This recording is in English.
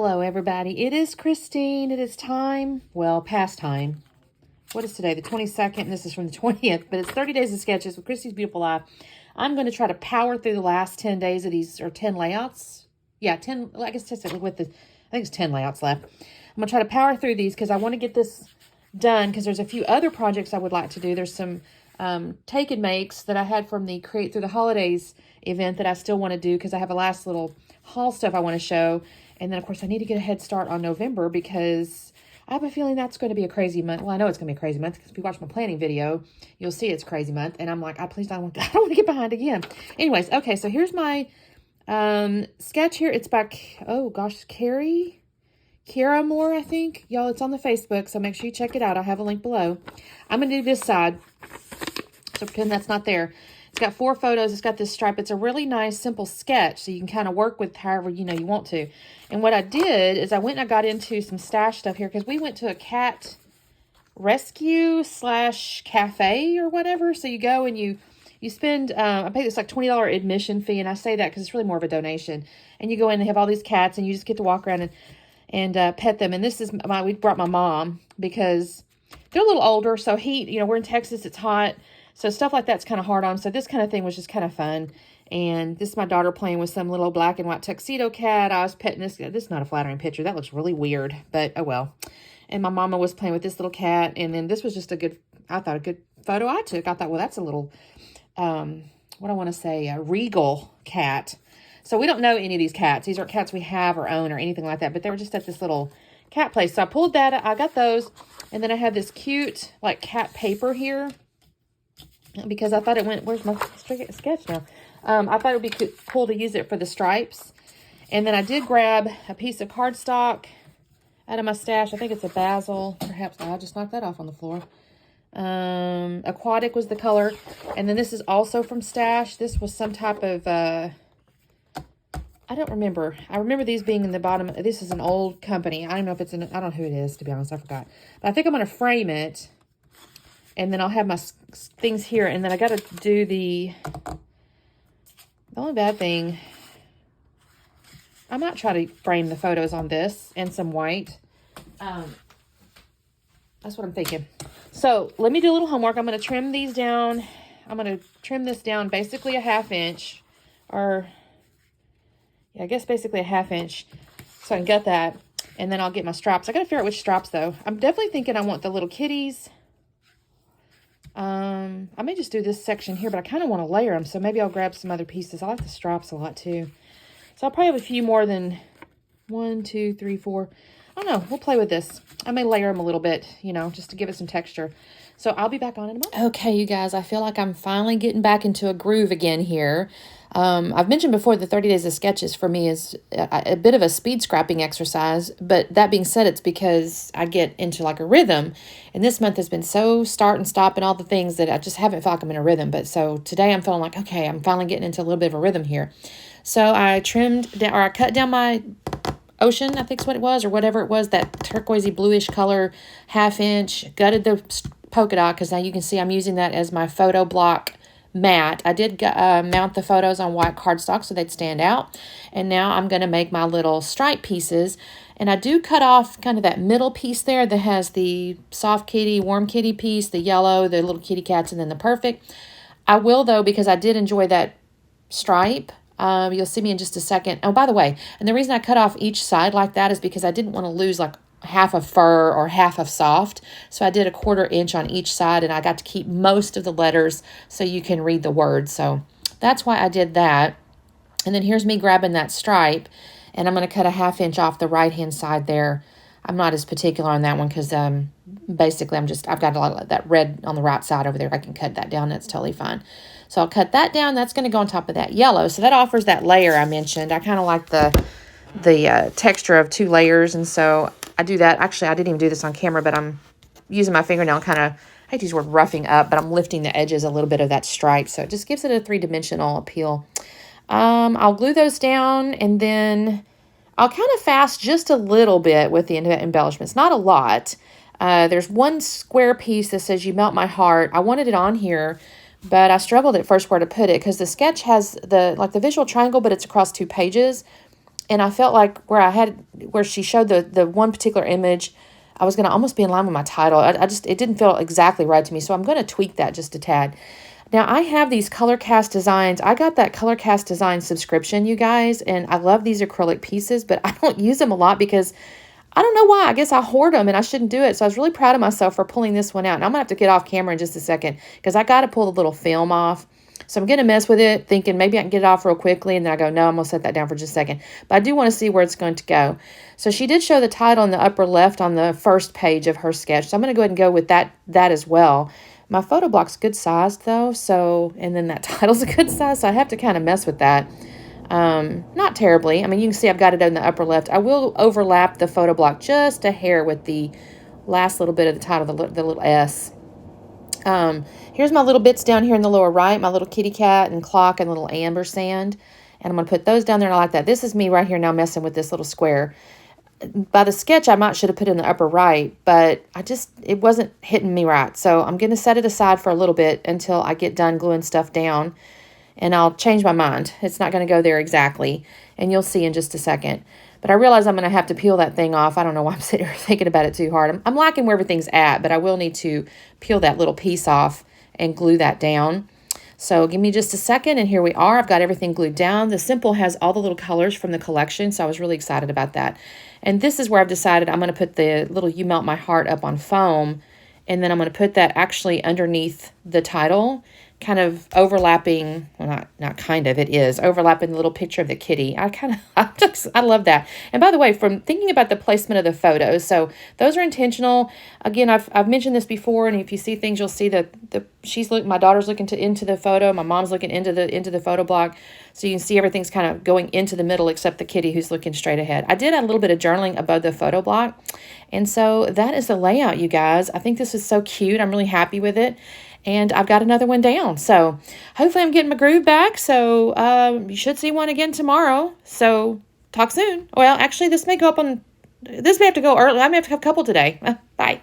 Hello, everybody. It is Christine. It is time. Well, past time. What is today? The 22nd. And this is from the 20th. But it's 30 Days of Sketches with Christy's Beautiful Life. I'm going to try to power through the last 10 days of these, or 10 layouts. Yeah, 10. I guess with the, I think it's 10 layouts left. I'm going to try to power through these because I want to get this done because there's a few other projects I would like to do. There's some take and makes that I had from the Create Through the Holidays event that I still want to do because I have a last little haul stuff I want to show. And then, of course, I need to get a head start on November because I have a feeling that's going to be a crazy month. Well, I know it's going to be a crazy month because if you watch my planning video, you'll see it's crazy month. And I'm like, I don't want to get behind again. Anyways, okay, so here's my sketch here. It's by, oh gosh, Kiara Moore, I think. Y'all, it's on the Facebook, so make sure you check it out. I'll have a link below. I'm going to do this side. So pretend that's not there. It's got 4 photos. It's got this stripe. It's a really nice, simple sketch, so you can kind of work with however you want to. And what I did is I went and I got into some stash stuff here because we went to a cat rescue / cafe or whatever. So you go and you spend, I paid this like $20 admission fee, and I say that because it's really more of a donation. And you go in and they have all these cats, and you just get to walk around and pet them. And this is we brought my mom because they're a little older, so heat, we're in Texas, it's hot. So stuff like that's kind of hard on. So this kind of thing was just kind of fun. And this is my daughter playing with some little black and white tuxedo cat. I was petting this. This is not a flattering picture. That looks really weird, but oh well. And my mama was playing with this little cat. And then this was just a good photo I took. I thought, well, that's a little, what I want to say, a regal cat. So we don't know any of these cats. These aren't cats we have or own or anything like that. But they were just at this little cat place. So I pulled that. I got those. And then I have this cute, like, cat paper here. Because I thought it went, where's my sketch now? I thought it would be cool to use it for the stripes. And then I did grab a piece of cardstock out of my stash. I think it's a basil. Perhaps I just knocked that off on the floor. Aquatic was the color. And then this is also from stash. This was some type of, I don't remember. I remember these being in the bottom. This is an old company. I don't know if it's I don't know who it is, to be honest. I forgot. But I think I'm going to frame it. And then I'll have my things here. And then I got to do the only bad thing, I might try to frame the photos on this and some white. That's what I'm thinking. So let me do a little homework. I'm going to trim these down. I'm going to trim this down basically a 1/2 inch. Or, yeah, I guess basically a 1/2 inch. So I can gut that. And then I'll get my straps. I got to figure out which straps, though. I'm definitely thinking I want the little kitties. I may just do this section here, but I kind of want to layer them, so maybe I'll grab some other pieces. I like the straps a lot, too. So I'll probably have a few more than 1, 2, 3, 4. I don't know. We'll play with this. I may layer them a little bit, just to give it some texture. So I'll be back on in a moment. Okay, you guys, I feel like I'm finally getting back into a groove again here. I've mentioned before the 30 Days of Sketches for me is a bit of a speed scrapping exercise, but that being said, it's because I get into like a rhythm, and this month has been so start and stop and all the things that I just haven't felt like I'm in a rhythm. But so today I'm feeling like, okay, I'm finally getting into a little bit of a rhythm here. So I I cut down my Ocean, I think is what it was, or whatever it was, that turquoisey bluish color, 1/2 inch, gutted the polka dot, because now you can see I'm using that as my photo block mat. I did mount the photos on white cardstock so they'd stand out. And now I'm going to make my little stripe pieces. And I do cut off kind of that middle piece there that has the soft kitty, warm kitty piece, the yellow, the little kitty cats, and then the perfect. I will, though, because I did enjoy that stripe. You'll see me in just a second. Oh, by the way, and the reason I cut off each side like that is because I didn't want to lose like half of fur or half of soft. So I did a 1/4 inch on each side, and I got to keep most of the letters so you can read the words. So that's why I did that. And then here's me grabbing that stripe, and I'm going to cut a 1/2 inch off the right-hand side there. I'm not as particular on that one because basically I've got a lot of that red on the right side over there. I can cut that down. That's totally fine. So I'll cut that down. That's going to go on top of that yellow. So that offers that layer I mentioned. I kind of like the texture of 2 layers, and so I do that. Actually, I didn't even do this on camera, but I'm using my fingernail kind of, I hate to use the word roughing up, but I'm lifting the edges a little bit of that stripe, so it just gives it a 3-dimensional appeal. I'll glue those down, and then I'll kind of fast just a little bit with the embellishments, not a lot. There's one square piece that says "You Melt My Heart." I wanted it on here, but I struggled at first where to put it because the sketch has the visual triangle, but it's across 2 pages. And I felt like where she showed the one particular image, I was going to almost be in line with my title. It didn't feel exactly right to me. So I'm going to tweak that just a tad. Now I have these ColorCast Designs. I got that ColorCast Design subscription, you guys, and I love these acrylic pieces, but I don't use them a lot because I don't know why. I guess I hoard them and I shouldn't do it. So I was really proud of myself for pulling this one out. And I'm going to have to get off camera in just a second because I got to pull the little film off. So I'm going to mess with it, thinking maybe I can get it off real quickly. And then I go, no, I'm going to set that down for just a second. But I do want to see where it's going to go. So she did show the title in the upper left on the first page of her sketch. So I'm going to go ahead and go with that as well. My photo block's good sized though. So, and then that title's a good size. So I have to kind of mess with that. Not terribly. I mean, you can see I've got it in the upper left. I will overlap the photo block just a hair with the last little bit of the title, the little S. Here's my little bits down here in the lower right, my little kitty cat and clock and little ampersand. And I'm going to put those down there, and I like that. This is me right here now messing with this little square. By the sketch, I should have put it in the upper right, but it wasn't hitting me right. So I'm going to set it aside for a little bit until I get done gluing stuff down, and I'll change my mind. It's not going to go there exactly, and you'll see in just a second. But I realize I'm going to have to peel that thing off. I don't know why I'm sitting here thinking about it too hard. I'm liking where everything's at, but I will need to peel that little piece off and glue that down. So give me just a second, and here we are. I've got everything glued down. The Simple has all the little colors from the collection, so I was really excited about that. And this is where I've decided I'm going to put the little You Melt My Heart up on foam, and then I'm going to put that actually underneath the title, kind of overlapping, well, not kind of, it is overlapping the little picture of the kitty. I love that. And by the way, from thinking about the placement of the photos, so those are intentional. Again, I've mentioned this before, and if you see things, you'll see that my daughter's looking into the photo, my mom's looking into the photo block, so you can see everything's kind of going into the middle except the kitty who's looking straight ahead. I did add a little bit of journaling above the photo block, and so that is the layout, you guys. I think this is so cute. I'm really happy with it. And I've got another one down. So hopefully I'm getting my groove back. So you should see one again tomorrow. So talk soon. Well, actually, this may have to go early. I may have to have a couple today. Bye.